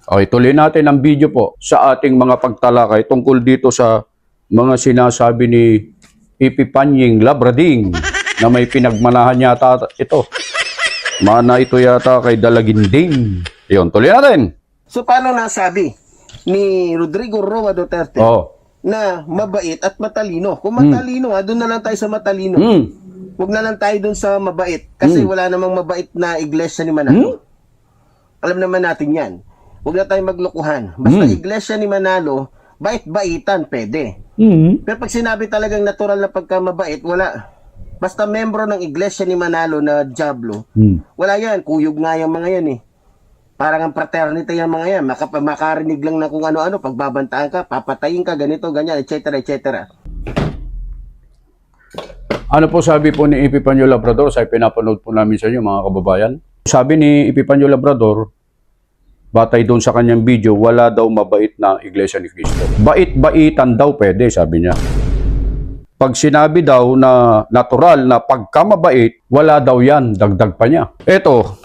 Okay, tuloy natin ang video po sa ating mga pagtalakay tungkol dito sa mga sinasabi ni Ipipanying Labrading na may pinagmanahan yata ito. Mana ito yata kay Dalaginding. Yun, tuloy natin. So paano nasabi ni Rodrigo Roa Duterte na mabait at matalino? Kung matalino, doon na lang tayo sa matalino. Huwag na lang tayo doon sa mabait. Kasi wala namang mabait na iglesia ni Manalo. Alam naman natin yan. Huwag na tayong maglokohan. Basta iglesia ni Manalo, bait-baitan, pwede. Pero pag sinabi talagang natural na pagkamabait, wala. Basta membro ng iglesia ni Manalo na Diablo, wala yan. Kuyog nga yung mga yan eh. Parang ang fraternity yung mga yan. Makarinig lang na kung ano-ano, pagbabantaan ka, papatayin ka, ganito, ganyan, etc. etc. Ano po sabi po ni Epifanio Labrador sa pinapanood po namin sa inyo mga kababayan? Sabi ni Epifanio Labrador, batay doon sa kanyang video, wala daw mabait na Iglesia ni Cristo. Bait-baitan daw pwede, sabi niya. Pag sinabi daw na natural na pagkamabait, wala daw yan, dagdag pa niya. Eto,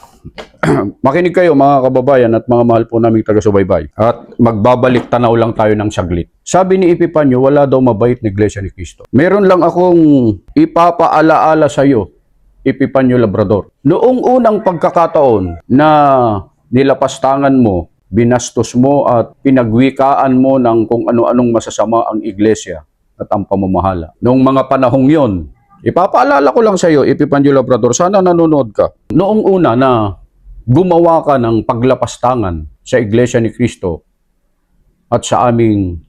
makinig kayo mga kababayan at mga mahal po naming taga-subaybay. At magbabalik tanaw lang tayo ng saglit. Sabi ni Epifanio, wala daw mabait na Iglesia ni Cristo. Meron lang akong ipapaalaala sa iyo, Epifanio Labrador. Noong unang pagkakataon na nilapastangan mo, binastos mo at pinagwikaan mo ng kung ano-anong masasama ang iglesia at ang pamamahala. Noong mga panahong yon, ipapaalala ko lang sa iyo, Epifanio Labrador, sana nanonood ka. Noong una na gumawa ka ng paglapastangan sa iglesia ni Cristo at sa aming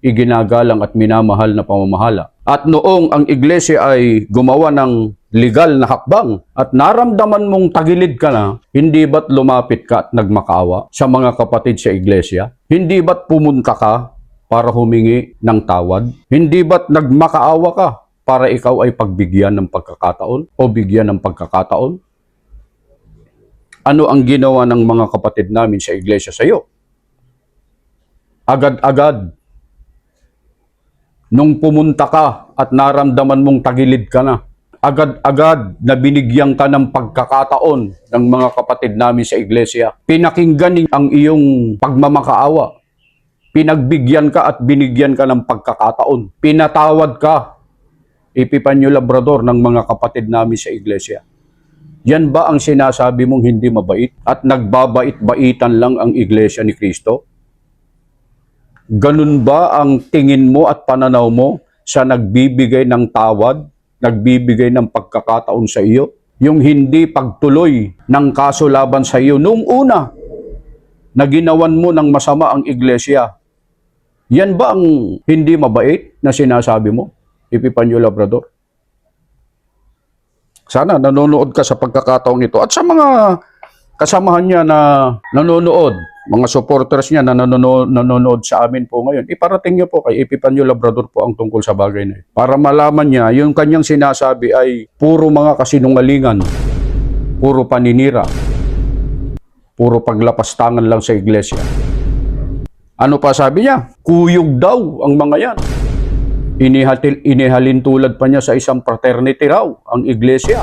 iginagalang at minamahal na pamamahala. At noong ang iglesia ay gumawa ng legal na hakbang at naramdaman mong tagilid ka na, hindi ba't lumapit ka at nagmakaawa sa mga kapatid sa iglesia? Hindi ba't pumunta ka para humingi ng tawad? Hindi ba't nagmakaawa ka para ikaw ay pagbigyan ng pagkakataon o bigyan ng pagkakataon? Ano ang ginawa ng mga kapatid namin sa iglesia sa iyo? Agad-agad, nung pumunta ka at naramdaman mong tagilid ka na, agad-agad na binigyan ka ng pagkakataon ng mga kapatid namin sa iglesia. Pinakinggan ang iyong pagmamakaawa. Pinagbigyan ka at binigyan ka ng pagkakataon. Pinatawad ka, Epifanio Labrador, ng mga kapatid namin sa iglesia. Yan ba ang sinasabi mong hindi mabait at nagbabait-baitan lang ang iglesia ni Cristo? Ganun ba ang tingin mo at pananaw mo sa nagbibigay ng tawad, nagbibigay ng pagkakataon sa iyo? Yung hindi pagtuloy ng kaso laban sa iyo noong una na ginawan mo ng masama ang iglesia. Yan ba ang hindi mabait na sinasabi mo, Epifanio Labrador? Sana nanonood ka sa pagkakataong ito at sa mga kasamahan niya na nanonood, mga supporters niya na nanonood sa amin po ngayon, iparating niyo po kay Epifanio Labrador po ang tungkol sa bagay na ito. Para malaman niya, yung kanyang sinasabi ay puro mga kasinungalingan, puro paninira, puro paglapastangan lang sa iglesia. Ano pa sabi niya? Kuyog daw ang mga yan. Inihalin tulad pa niya sa isang fraternity raw ang iglesia,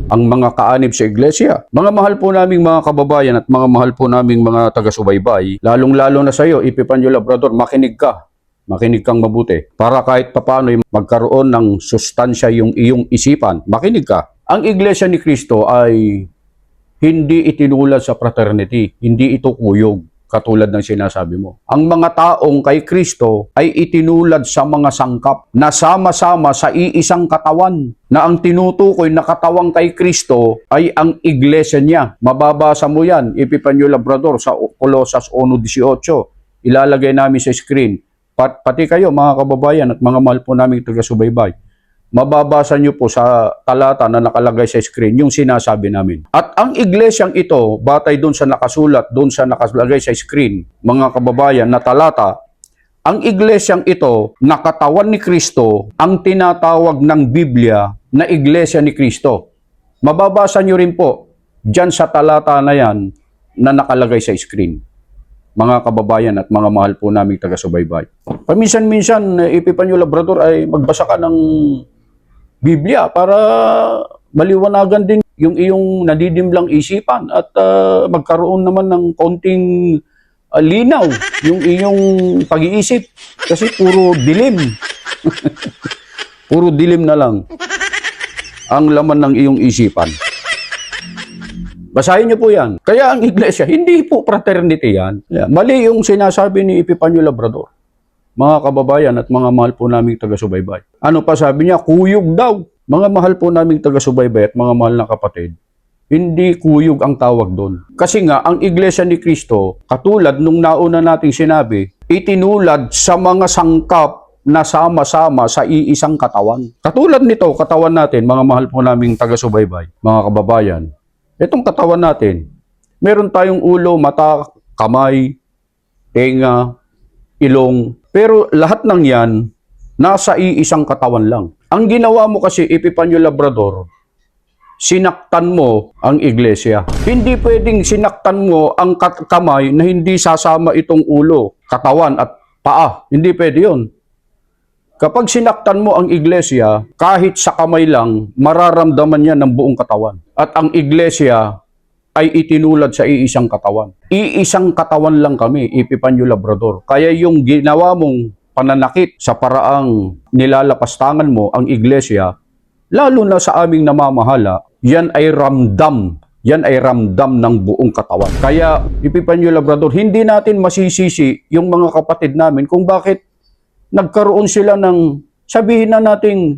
ang mga kaanib sa iglesia. Mga mahal po naming mga kababayan at mga mahal po naming mga taga-subaybay, lalong-lalo na sa iyo, Epifanio Labrador, makinig ka. Makinig kang mabuti. Para kahit papano magkaroon ng sustansya yung iyong isipan, makinig ka. Ang iglesia ni Cristo ay hindi itinulad sa fraternity, hindi ito kuyog. Katulad ng sinasabi mo. Ang mga taong kay Kristo ay itinulad sa mga sangkap na sama-sama sa iisang katawan na ang tinutukoy na katawang kay Kristo ay ang iglesia niya. Mababasa mo yan, Epifanio Labrador, sa Colosas 1:18. Ilalagay namin sa screen. Pati kayo mga kababayan at mga mahal po namin taga-subaybay. Mababasa nyo po sa talata na nakalagay sa screen yung sinasabi namin. At ang iglesyang ito, batay doon sa nakasulat, doon sa nakalagay sa screen, mga kababayan na talata, ang iglesyang ito, nakatawan ni Kristo, ang tinatawag ng Biblia na iglesia ni Kristo. Mababasa nyo rin po dyan sa talata na yan na nakalagay sa screen. Mga kababayan at mga mahal po naming taga-subaybay. Paminsan-minsan, Epifanio Labrador, ay magbasa ka ng Biblia para maliwanagan din yung iyong nadidimlang isipan at magkaroon naman ng konting linaw yung iyong pag-iisip. Kasi puro dilim. Puro dilim na lang ang laman ng iyong isipan. Basahin niyo po yan. Kaya ang iglesia, hindi po fraternity yan. Mali yung sinasabi ni Epifanio Labrador. Mga kababayan at mga mahal po naming taga-subaybay. Ano pa sabi niya? Kuyog daw. Mga mahal po naming taga-subaybay at mga mahal na kapatid. Hindi kuyog ang tawag doon. Kasi nga, ang Iglesia ni Cristo, katulad nung nauna nating sinabi, itinulad sa mga sangkap na sama-sama sa iisang katawan. Katulad nito, katawan natin, mga mahal po naming taga-subaybay, mga kababayan. Itong katawan natin, meron tayong ulo, mata, kamay, tenga, ilong. Pero lahat ng yan, nasa iisang katawan lang. Ang ginawa mo kasi, Epifanio Labrador, sinaktan mo ang iglesia. Hindi pwedeng sinaktan mo ang kamay na hindi sasama itong ulo, katawan at paa. Hindi pwede yun. Kapag sinaktan mo ang iglesia, kahit sa kamay lang, mararamdaman niya ng buong katawan. At ang iglesia ay itinulad sa iisang katawan. Iisang katawan lang kami, Epifanio Labrador. Kaya yung ginawa mong pananakit sa paraang nilalapastangan mo ang iglesia, lalo na sa aming namamahala, yan ay ramdam. Yan ay ramdam ng buong katawan. Kaya, Epifanio Labrador, hindi natin masisisi yung mga kapatid namin kung bakit nagkaroon sila ng, sabihin na nating,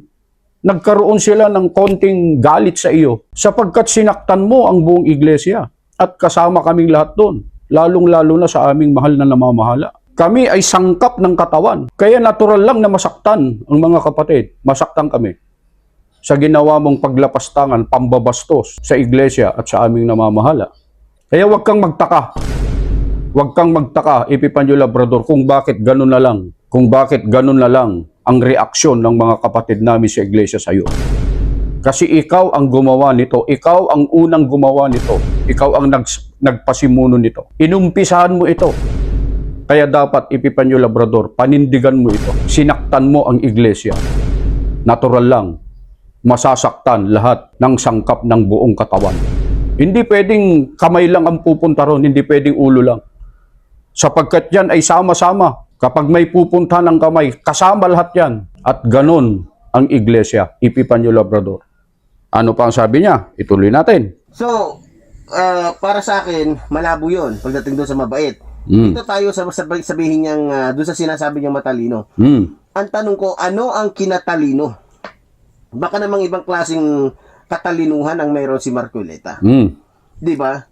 nagkaroon sila ng konting galit sa iyo sapagkat sinaktan mo ang buong iglesia at kasama kaming lahat doon, lalong-lalo na sa aming mahal na namamahala. Kami ay sangkap ng katawan, kaya natural lang na masaktan ang mga kapatid. Masaktan kami sa ginawa mong paglapastangan, pambabastos sa iglesia at sa aming namamahala. Kaya huwag kang magtaka. Huwag kang magtaka, Epifanio Labrador, kung bakit ganun na lang. Kung bakit ganun na lang ang reaksyon ng mga kapatid namin sa iglesia sa iyo. Kasi ikaw ang gumawa nito. Ikaw ang unang gumawa nito. Ikaw ang nagpasimuno nito. Inumpisahan mo ito. Kaya dapat, Epifanio Labrador, panindigan mo ito. Sinaktan mo ang iglesia. Natural lang. Masasaktan lahat ng sangkap ng buong katawan. Hindi pwedeng kamay lang ang pupunta ron. Hindi pwedeng ulo lang. Sapagkat yan ay sama-sama. Kapag may pupunta ng kamay, kasama lahat yan. At ganun ang iglesia, Epifanio Labrador. Ano pa ang sabi niya? Ituloy natin. So, para sa akin, malabo yun pagdating doon sa mabait. Dito tayo sa sabihin niyang, doon sa sinasabi niyang matalino. Ang tanong ko, ano ang kinatalino? Baka namang ibang klaseng katalinuhan ang mayroon si Marcoleta. Di ba?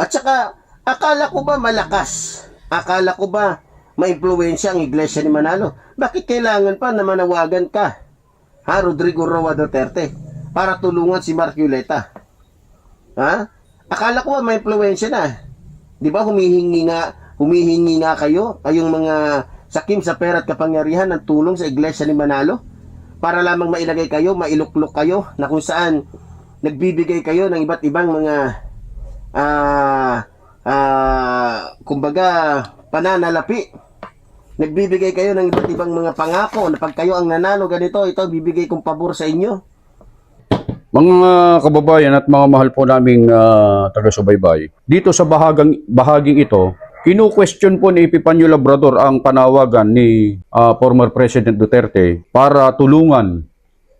At saka, akala ko ba malakas? Akala ko ba maimpluwensya ang iglesia ni Manalo? Bakit kailangan pa na manawagan ka, Rodrigo Roa Duterte, para tulungan si Marcoleta? Akala ko ba maimpluwensya na? Di ba humihingi nga kayo, kayong mga sakim sa pera at kapangyarihan ng tulong sa iglesia ni Manalo? Para lamang mailagay kayo, mailuklok kayo, na kung saan nagbibigay kayo ng iba't ibang mga kumbaga pananalapi. Nagbibigay kayo ng iba't ibang mga pangako na pag kayo ang nanalo ganito, ito bibigay kong pabor sa inyo. Mga kababayan at mga mahal po naming taga-subaybay, dito sa bahaging ito, kinu-question po ni Epifanio Labrador ang panawagan ni former President Duterte para tulungan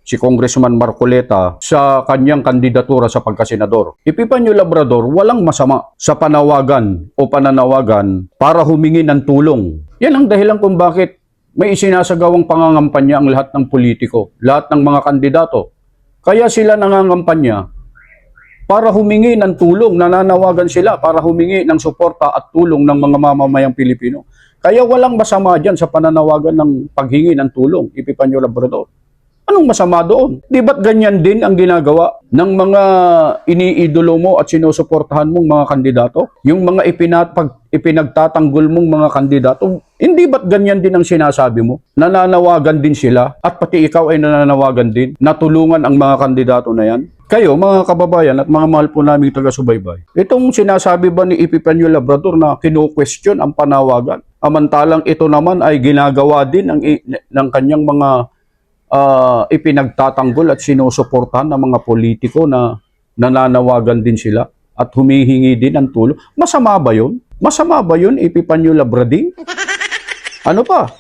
si Congressman Marcoleta sa kanyang kandidatura sa pagkasenador. Epifanio Labrador, walang masama sa panawagan o pananawagan para humingi ng tulong. Yan ang dahilan kung bakit may isinasagawang pangangampanya ang lahat ng politiko, lahat ng mga kandidato. Kaya sila nangangampanya para humingi ng tulong, nananawagan sila para humingi ng suporta at tulong ng mga mamamayang Pilipino. Kaya walang masama dyan sa pananawagan ng paghingi ng tulong, Epifanio Labrador. Anong masama doon? Di ba't ganyan din ang ginagawa ng mga iniidolo mo at sinusuportahan mong mga kandidato? Yung mga ipinagtatanggol mong mga kandidato, hindi ba't ganyan din ang sinasabi mo? Nananawagan din sila at pati ikaw ay nananawagan din na tulungan ang mga kandidato na yan? Kayo, mga kababayan at mga mahal po naming taga-subaybay, itong sinasabi ba ni Epifanio Labrador na kinu-question ang panawagan? Amantalang ito naman ay ginagawa din ng kanyang mga ipinagtatanggol at sinusuportahan ng mga politiko na nananawagan din sila at humihingi din ng tulong. Masama ba yun? Masama ba yun, Epifanio Labrading? Ano pa?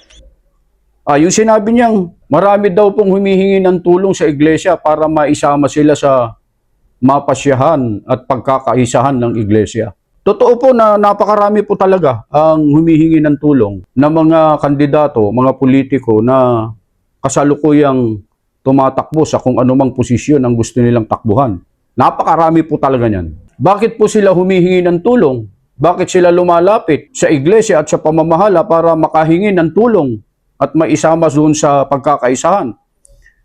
Yung sinabi niyang marami daw pong humihingi ng tulong sa iglesia para maisama sila sa mapasyahan at pagkakaisahan ng iglesia. Totoo po na napakarami po talaga ang humihingi ng tulong na mga kandidato, mga politiko na kasalukuyang tumatakbo sa kung anumang posisyon ang gusto nilang takbuhan. Napakarami po talaga niyan. Bakit po sila humihingi ng tulong? Bakit sila lumalapit sa iglesia at sa pamamahala para makahingi ng tulong at maisama doon sa pagkakaisahan?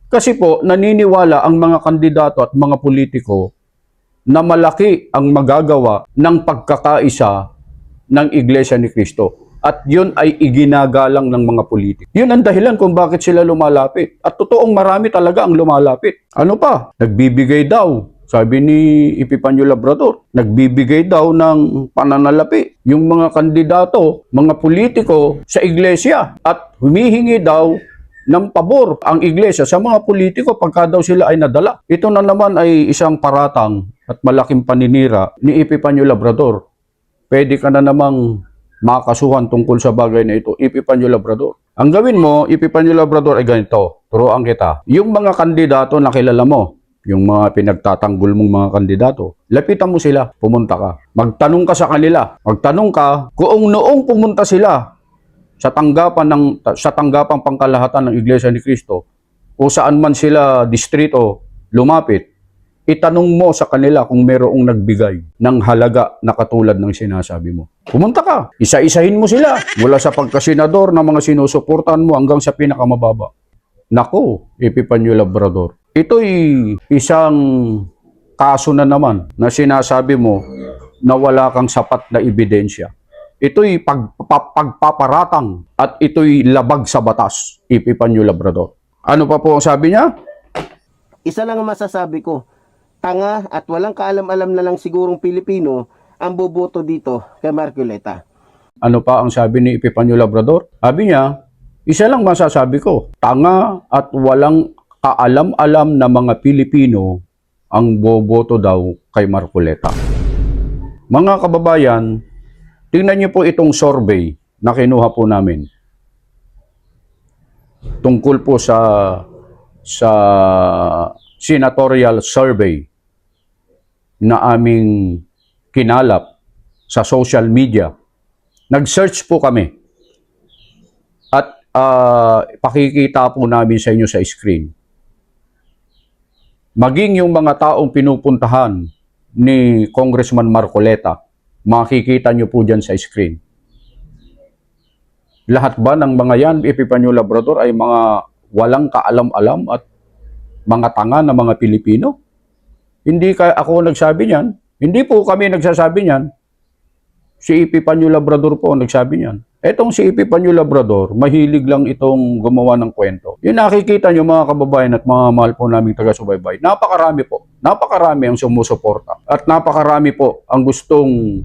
Kasi po, naniniwala ang mga kandidato at mga politiko na malaki ang magagawa ng pagkakaisa ng Iglesia ni Cristo. At yun ay iginagalang ng mga politiko. Yun ang dahilan kung bakit sila lumalapit. At totoong marami talaga ang lumalapit. Ano pa? Nagbibigay daw. Sabi ni Epifanio Labrador, nagbibigay daw ng pananalapi yung mga kandidato, mga politiko sa iglesia at humihingi daw ng pabor ang iglesia sa mga politiko pagka daw sila ay nadala. Ito na naman ay isang paratang at malaking paninira ni Epifanio Labrador. Pwede ka na namang makasuhan tungkol sa bagay na ito, Epifanio Labrador. Ang gawin mo, Epifanio Labrador, ay ganito, turuan kita. Yung mga kandidato na kilala mo, yung mga pinagtatanggol mong mga kandidato, lapitan mo sila, pumunta ka. Magtanong ka sa kanila. Magtanong ka kung noong pumunta sila sa tanggapang pangkalahatan ng Iglesia ni Cristo o saan man sila distrito lumapit, itanong mo sa kanila kung mayroong nagbigay ng halaga na katulad ng sinasabi mo. Pumunta ka, isa-isahin mo sila mula sa pagkasenador na mga sinusuportahan mo hanggang sa pinakamababa. Nako, Epifanio Labrador, ito'y isang kaso na naman na sinasabi mo na wala kang sapat na ebidensya. Ito'y pagpaparatang at ito'y labag sa batas, Epifanio Labrador. Ano pa po ang sabi niya? Isa lang ang masasabi ko, tanga at walang kaalam-alam na lang sigurong Pilipino ang boboto dito kay Marcoleta. Ano pa ang sabi ni Epifanio Labrador? Sabi niya, isa lang masasabi ko, tanga at walang kaalam-alam na mga Pilipino ang boboto daw kay Marcoleta. Mga kababayan, tingnan niyo po itong survey na kinuha po namin tungkol po sa senatorial survey na aming kinalap sa social media. Nag-search po kami at pakikita po namin sa inyo sa screen. Maging yung mga taong pinupuntahan ni Congressman Marcoleta, makikita nyo po dyan sa screen. Lahat ba ng mga yan, Epifanio Labrador, ay mga walang kaalam-alam at mga tanga na mga Pilipino? Hindi ako nagsabi niyan. Hindi po kami nagsasabi niyan. Si Epifanio Labrador po nagsabi niyan. Etong si Epifanio Labrador, mahilig lang itong gumawa ng kwento. Yung nakikita nyo mga kababayan at mga mahal po naming taga-subaybay, napakarami po. Napakarami ang sumusuporta. At napakarami po ang gustong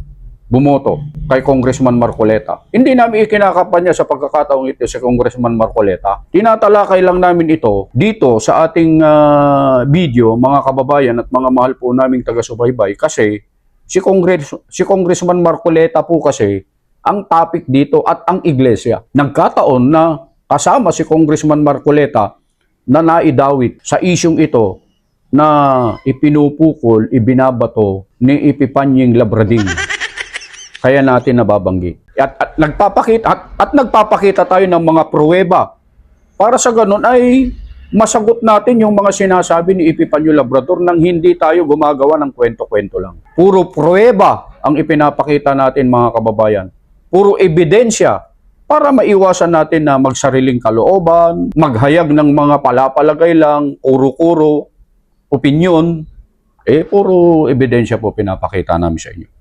bumoto kay Congressman Marcoleta. Hindi namin ikinakampanya sa pagkakataong ito si Congressman Marcoleta. Tinatalakay lang namin ito dito sa ating video, mga kababayan at mga mahal po naming taga-subaybay, kasi si Congressman Marcoleta po kasi ang topic dito at ang iglesia. Nagkataon na kasama si Congressman Marcoleta na naidawit sa isyong ito na ipinupukol, ibinabato ni Epifanio Labrading. Kaya natin nababanggit. At nagpapakita tayo ng mga pruweba para sa ganun ay masagot natin yung mga sinasabi ni Epifanio Labrador nang hindi tayo gumagawa ng kwento-kwento lang. Puro pruweba ang ipinapakita natin mga kababayan. Puro ebidensya para maiwasan natin na magsariling kalooban, maghayag ng mga palapalagay lang, kuro-kuro, opinyon. Puro ebidensya po pinapakita namin sa inyo.